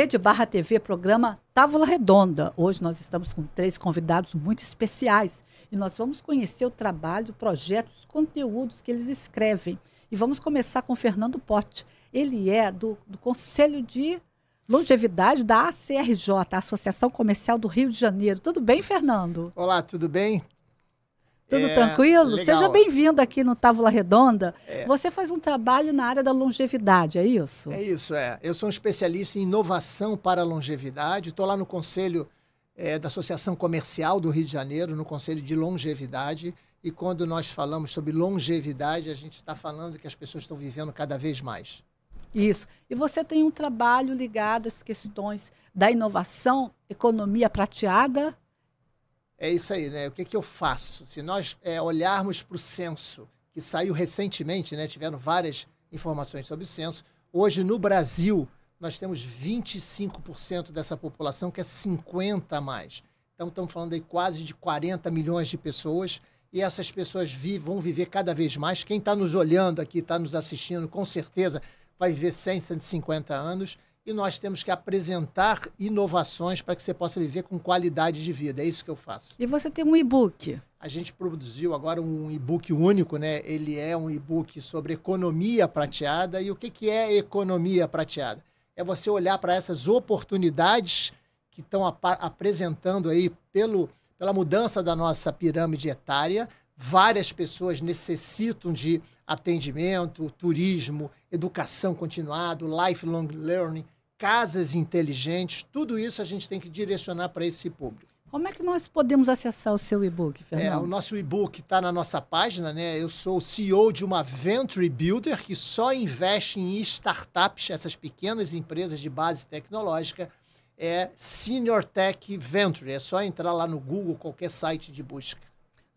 Rede/TV, programa Távola Redonda. Hoje nós estamos com 3 convidados muito especiais e nós vamos conhecer o trabalho, o projeto, os conteúdos que eles escrevem. E vamos começar com o Fernando Potti. Ele é do Conselho de Longevidade da ACRJ, a Associação Comercial do Rio de Janeiro. Tudo bem, Fernando? Olá, tudo bem? Tudo tranquilo? Legal. Seja bem-vindo aqui no Távola Redonda. Você faz um trabalho na área da longevidade, é isso? É isso. Eu sou um especialista em inovação para a longevidade. Estou lá no Conselho da Associação Comercial do Rio de Janeiro, no Conselho de Longevidade. E quando nós falamos sobre longevidade, a gente está falando que as pessoas estão vivendo cada vez mais. Isso. E você tem um trabalho ligado às questões da inovação, economia prateada. É isso aí, né? O que eu faço? Se nós olharmos para o censo, que saiu recentemente, né? Tiveram várias informações sobre o censo. Hoje, no Brasil, nós temos 25% dessa população, que é 50 a mais. Então, estamos falando aí quase de 40 milhões de pessoas. E essas pessoas vão viver cada vez mais. Quem está nos olhando aqui, está nos assistindo, com certeza vai viver 100, 150 anos. E nós temos que apresentar inovações para que você possa viver com qualidade de vida. É isso que eu faço. E você tem um e-book. A gente produziu agora um e-book único, né? Ele é um e-book sobre economia prateada. E o que é economia prateada? É você olhar para essas oportunidades que estão apresentando aí pela mudança da nossa pirâmide etária. Várias pessoas necessitam de atendimento, turismo, educação continuada, lifelong learning, casas inteligentes, tudo isso a gente tem que direcionar para esse público. Como é que nós podemos acessar o seu e-book, Fernando? O nosso e-book está na nossa página, né? Eu sou o CEO de uma Venture Builder que só investe em startups, essas pequenas empresas de base tecnológica, Senior Tech Venture. É só entrar lá no Google, qualquer site de busca.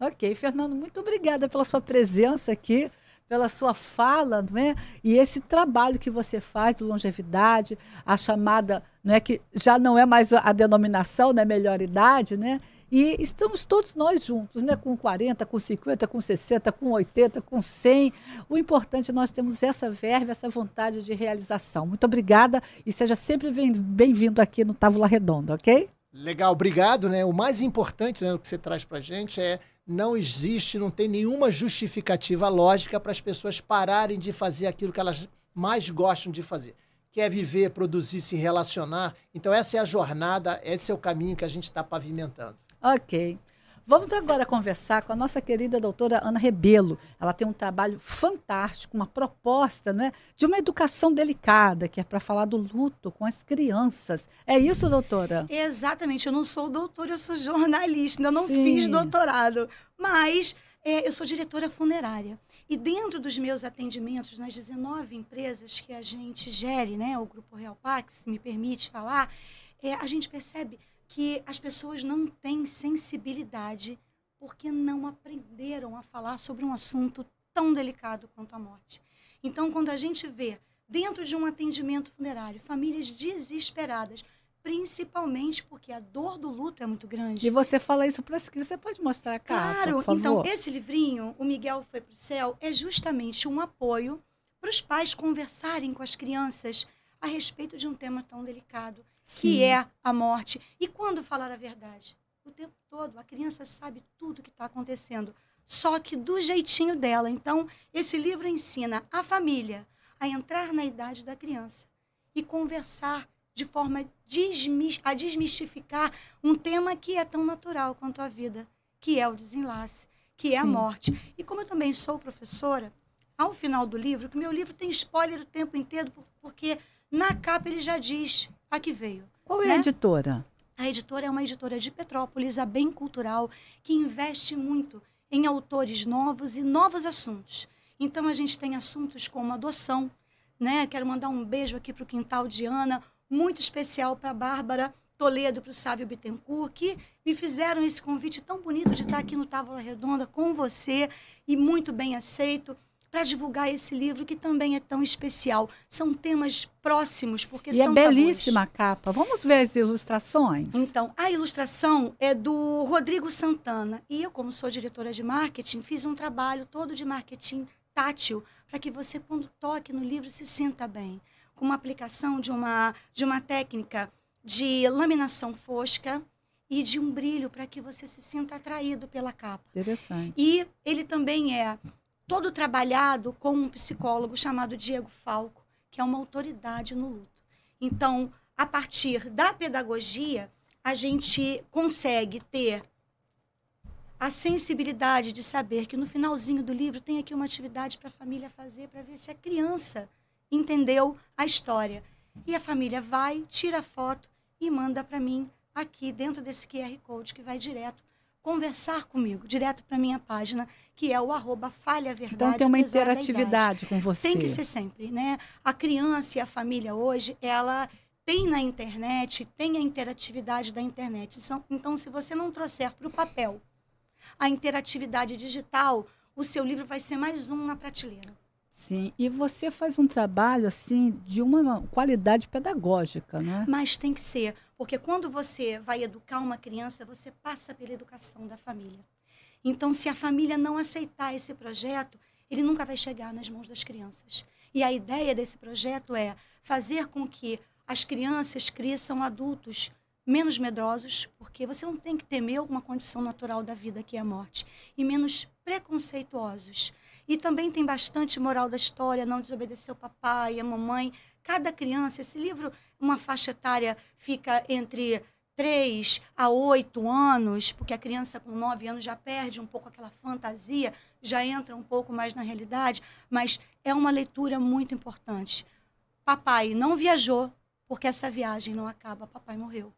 Ok, Fernando, muito obrigada pela sua presença aqui, pela sua fala, não é? E esse trabalho que você faz de longevidade, a chamada, não é, que já não é mais a denominação, né, melhor idade, né? E estamos todos nós juntos, né? Com 40, com 50, com 60, com 80, com 100. O importante é nós termos essa verve, essa vontade de realização. Muito obrigada e seja sempre bem-vindo aqui no Távola Redonda, ok? Legal, obrigado, né? O mais importante, né, o que você traz para a gente não tem nenhuma justificativa lógica para as pessoas pararem de fazer aquilo que elas mais gostam de fazer. Quer viver, produzir, se relacionar. Então essa é a jornada, esse é o caminho que a gente está pavimentando. Ok. Vamos agora conversar com a nossa querida doutora Ana Rebelo. Ela tem um trabalho fantástico, uma proposta, não é, de uma educação delicada, que é para falar do luto com as crianças. É isso, doutora? Exatamente. Eu não sou doutora, eu sou jornalista. Eu não Sim. fiz doutorado. Mas eu sou diretora funerária. E dentro dos meus atendimentos, nas 19 empresas que a gente gere, né, o Grupo Real Pax, me permite falar, a gente percebe que as pessoas não têm sensibilidade porque não aprenderam a falar sobre um assunto tão delicado quanto a morte. Então, quando a gente vê, dentro de um atendimento funerário, famílias desesperadas, principalmente porque a dor do luto é muito grande. E você fala isso para as crianças, você pode mostrar a capa, claro, por favor? Então, esse livrinho, O Miguel Foi Pro Céu, é justamente um apoio para os pais conversarem com as crianças a respeito de um tema tão delicado, que é a morte. E quando falar a verdade? O tempo todo, a criança sabe tudo que está acontecendo, só que do jeitinho dela. Então, esse livro ensina a família a entrar na idade da criança e conversar de forma a desmistificar um tema que é tão natural quanto a vida, que é o desenlace, que é a morte. E como eu também sou professora, ao final do livro, que meu livro tem spoiler o tempo inteiro, porque na capa ele já diz a que veio. Qual é a editora? A editora é uma editora de Petrópolis, a Bem Cultural, que investe muito em autores novos e novos assuntos. Então, a gente tem assuntos como adoção, né? Quero mandar um beijo aqui para o Quintal de Ana, muito especial para a Bárbara Toledo, para o Sávio Bittencourt, que me fizeram esse convite tão bonito de estar aqui no Távola Redonda com você, e muito bem aceito, para divulgar esse livro que também é tão especial. São temas próximos, porque são tabus. E é belíssima a capa. Vamos ver as ilustrações? Então, a ilustração é do Rodrigo Santana. E eu, como sou diretora de marketing, fiz um trabalho todo de marketing tátil, para que você, quando toque no livro, se sinta bem. com uma aplicação de uma técnica de laminação fosca e de um brilho para que você se sinta atraído pela capa. Interessante. E ele também é todo trabalhado com um psicólogo chamado Diego Falco, que é uma autoridade no luto. Então, a partir da pedagogia, a gente consegue ter a sensibilidade de saber que no finalzinho do livro tem aqui uma atividade para a família fazer, para ver se a criança entendeu a história. E a família vai, tira a foto e manda para mim aqui dentro desse QR Code, que vai direto conversar comigo, direto para minha página, que é o @falhaverdade. Então tem uma interatividade com você. Tem que ser sempre, né? A criança e a família hoje, ela tem na internet, tem a interatividade da internet. Então, se você não trouxer para o papel a interatividade digital, o seu livro vai ser mais um na prateleira. Sim, e você faz um trabalho assim de uma qualidade pedagógica, né? Mas tem que ser, porque quando você vai educar uma criança, você passa pela educação da família. Então, se a família não aceitar esse projeto, ele nunca vai chegar nas mãos das crianças. E a ideia desse projeto é fazer com que as crianças cresçam adultos menos medrosos, porque você não tem que temer alguma condição natural da vida, que é a morte, e menos preconceituosos. E também tem bastante moral da história, não desobedecer o papai e a mamãe. Cada criança, esse livro, uma faixa etária fica entre 3 a 8 anos, porque a criança com 9 anos já perde um pouco aquela fantasia, já entra um pouco mais na realidade, mas é uma leitura muito importante. Papai não viajou, porque essa viagem não acaba, papai morreu.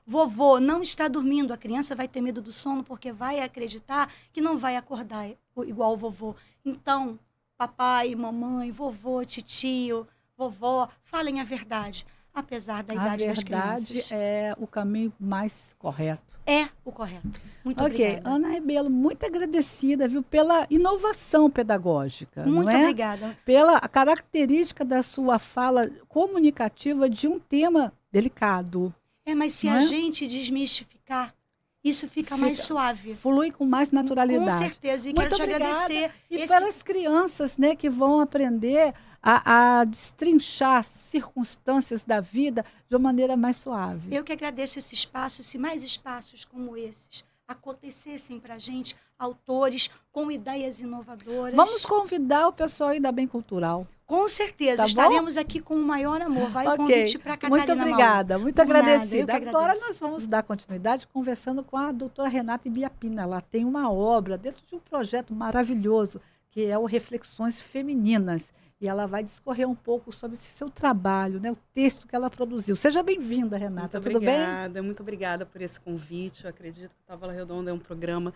Vovô não está dormindo, a criança vai ter medo do sono porque vai acreditar que não vai acordar igual o vovô. Então, papai, mamãe, vovô, titio, vovó, falem a verdade, apesar da idade das crianças. A verdade é o caminho mais correto. É o correto. Muito ok, obrigada. Ana Rebelo, muito agradecida, viu, pela inovação pedagógica. Muito não é? obrigada. Pela característica da sua fala comunicativa de um tema delicado. Mas se a gente desmistificar, isso fica mais suave. Flui com mais naturalidade. Com certeza. E muito quero te obrigada. agradecer. E pelas crianças, né, que vão aprender a destrinchar circunstâncias da vida de uma maneira mais suave. Eu que agradeço esse espaço. Se mais espaços como esses acontecessem para a gente, autores com ideias inovadoras. Vamos convidar o pessoal aí da Bem Cultural. Com certeza, tá estaremos aqui com o maior amor. Vai o convite para Catarina. Muito obrigada, muito agradecida. Agora agradeço. nós vamos dar continuidade conversando com a doutora Renata Ibiapina. Ela tem uma obra dentro de um projeto maravilhoso, que é o Reflexões Femininas. E ela vai discorrer um pouco sobre esse seu trabalho, né, o texto que ela produziu. Seja bem-vinda, Renata. Muito tudo obrigada, bem? muito obrigada por esse convite. Eu acredito que o Távola Redonda é um programa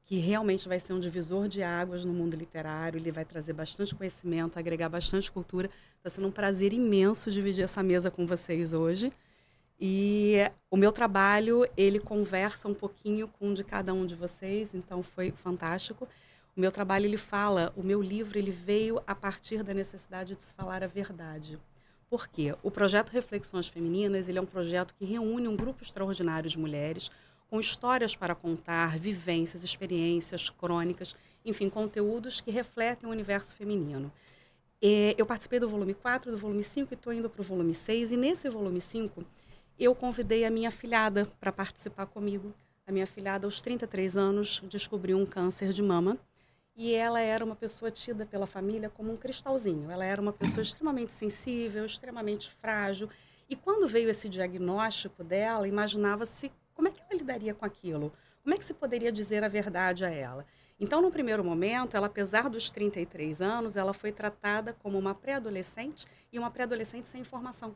que realmente vai ser um divisor de águas no mundo literário. Ele vai trazer bastante conhecimento, agregar bastante cultura. Está sendo um prazer imenso dividir essa mesa com vocês hoje. E o meu trabalho, ele conversa um pouquinho com um de cada um de vocês, então foi fantástico. O meu trabalho, ele fala, o meu livro, ele veio a partir da necessidade de se falar a verdade. Por quê? O projeto Reflexões Femininas, ele é um projeto que reúne um grupo extraordinário de mulheres com histórias para contar, vivências, experiências, crônicas, enfim, conteúdos que refletem o universo feminino. Eu participei do volume 4, do volume 5 e estou indo para o volume 6. E nesse volume 5, eu convidei a minha afilhada para participar comigo. A minha afilhada, aos 33 anos, descobriu um câncer de mama. E ela era uma pessoa tida pela família como um cristalzinho. Ela era uma pessoa extremamente sensível, extremamente frágil. E quando veio esse diagnóstico dela, imaginava-se como é que ela lidaria com aquilo? Como é que se poderia dizer a verdade a ela? Então, no primeiro momento, ela, apesar dos 33 anos, ela foi tratada como uma pré-adolescente e uma pré-adolescente sem informação.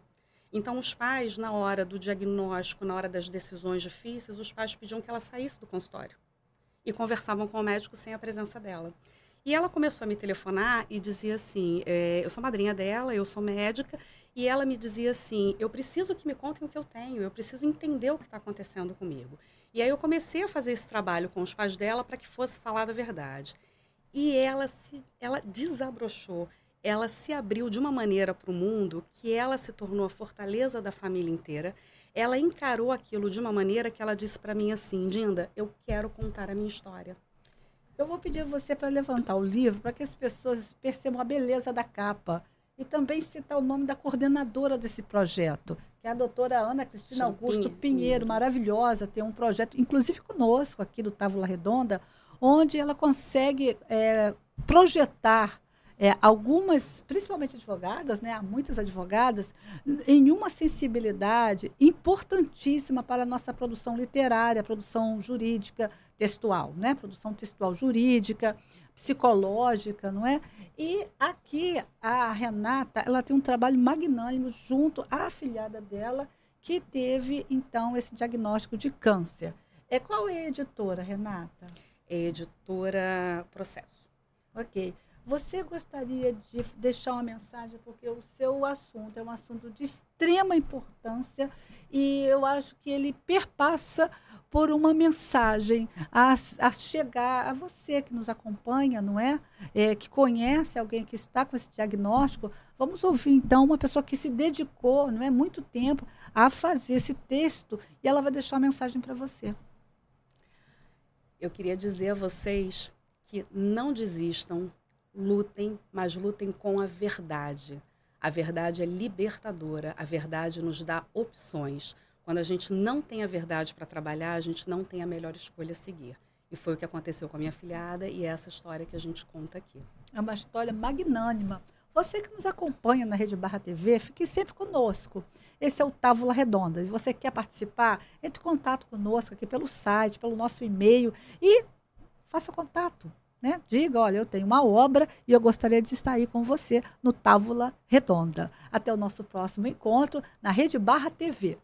Então, os pais, na hora do diagnóstico, na hora das decisões difíceis, os pais pediam que ela saísse do consultório e conversavam com o médico sem a presença dela. E ela começou a me telefonar e dizia assim, eu sou madrinha dela, eu sou médica, e ela me dizia assim, eu preciso que me contem o que eu tenho, eu preciso entender o que está acontecendo comigo. E aí eu comecei a fazer esse trabalho com os pais dela para que fosse falada a verdade. E ela desabrochou, ela se abriu de uma maneira para o mundo que ela se tornou a fortaleza da família inteira. Ela encarou aquilo de uma maneira que ela disse para mim assim, Dinda, eu quero contar a minha história. Eu vou pedir a você para levantar o livro para que as pessoas percebam a beleza da capa. e também citar o nome da coordenadora desse projeto, que é a doutora Ana Cristina Augusto Pinheiro, maravilhosa, tem um projeto, inclusive conosco aqui do Távola Redonda, onde ela consegue projetar algumas, principalmente advogadas, né, há muitas advogadas, em uma sensibilidade importantíssima para a nossa produção literária, produção jurídica, textual, né, produção textual jurídica, psicológica, não é? E aqui a Renata, ela tem um trabalho magnânimo junto à afilhada dela, que teve, então, esse diagnóstico de câncer. Qual é a editora, Renata? É editora Processo. Ok. Você gostaria de deixar uma mensagem, porque o seu assunto é um assunto de extrema importância e eu acho que ele perpassa por uma mensagem a chegar a você que nos acompanha, não é? Que conhece alguém que está com esse diagnóstico. Vamos ouvir, então, uma pessoa que se dedicou, não é, muito tempo a fazer esse texto e ela vai deixar uma mensagem para você. Eu queria dizer a vocês que não desistam, lutem, mas lutem com a verdade. A verdade é libertadora, a verdade nos dá opções. Quando a gente não tem a verdade para trabalhar, a gente não tem a melhor escolha a seguir. E foi o que aconteceu com a minha afilhada e é essa história que a gente conta aqui. É uma história magnânima. Você que nos acompanha na Rede Barra TV, fique sempre conosco. Esse é o Távola Redonda. Se você quer participar, entre em contato conosco aqui pelo site, pelo nosso e-mail e faça contato. Né? Diga, olha, eu tenho uma obra e eu gostaria de estar aí com você no Távola Redonda. Até o nosso próximo encontro na Rede Barra TV.